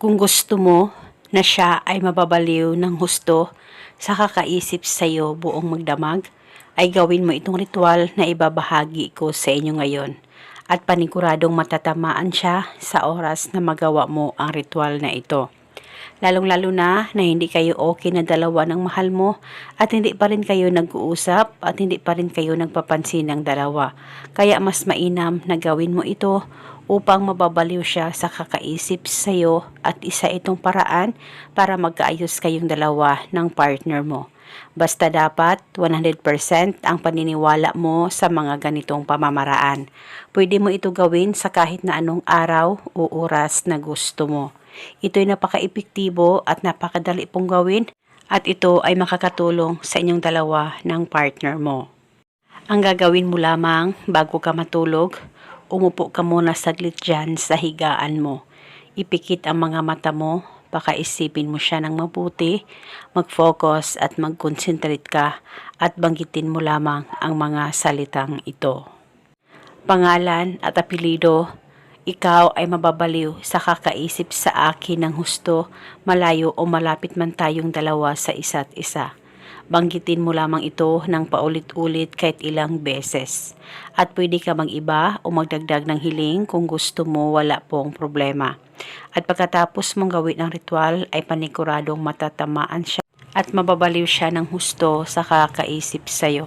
Kung gusto mo na siya ay mababaliw ng husto sa kakaisip sa iyo buong magdamag, ay gawin mo itong ritual na ibabahagi ko sa inyo ngayon. At paniguradong matatamaan siya sa oras na magawa mo ang ritual na ito. Lalong-lalo na hindi kayo okay na dalawa ng mahal mo at hindi pa rin kayo nag-uusap at hindi pa rin kayo nagpapansin ng dalawa. Kaya mas mainam na gawin mo ito upang mababaliw siya sa kakaisip sa iyo at isa itong paraan para magkaayos kayong dalawa ng partner mo. Basta dapat 100% ang paniniwala mo sa mga ganitong pamamaraan. Pwede mo ito gawin sa kahit na anong araw o oras na gusto mo. Ito'y napaka-epektibo at napakadali pong gawin at ito ay makakatulong sa inyong dalawa ng partner mo. Ang gagawin mo lamang bago ka matulog, umupo ka muna saglit dyan sa higaan mo. Ipikit ang mga mata mo, pakaisipin mo siya ng mabuti, mag-focus at mag-concentrate ka at banggitin mo lamang ang mga salitang ito. Pangalan at apelido, ikaw ay mababaliw sa kakaisip sa akin ng husto, malayo o malapit man tayong dalawa sa isa't isa. Banggitin mo lamang ito ng paulit-ulit kahit ilang beses. At pwede ka mag-iba o magdagdag ng hiling kung gusto mo, wala pong problema. At pagkatapos mong gawin ang ritual ay paniguradong matatamaan siya at mababaliw siya ng husto sa kakaisip sa'yo.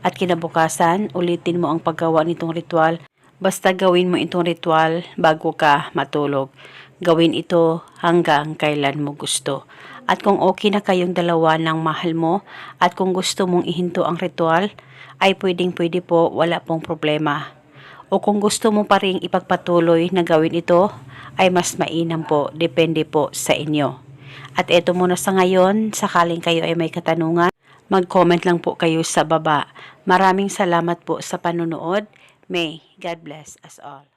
At kinabukasan, ulitin mo ang paggawa nitong ritual. Basta gawin mo itong ritual bago ka matulog. Gawin ito hanggang kailan mo gusto. At kung okay na kayong dalawa ng mahal mo at kung gusto mong ihinto ang ritual, ay pwedeng-pwede po, wala pong problema. O kung gusto mo pa ring ipagpatuloy na gawin ito, ay mas mainam po, depende po sa inyo. At eto muna sa ngayon, sakaling kayo ay may katanungan, mag-comment lang po kayo sa baba. Maraming salamat po sa panunood. May God bless us all.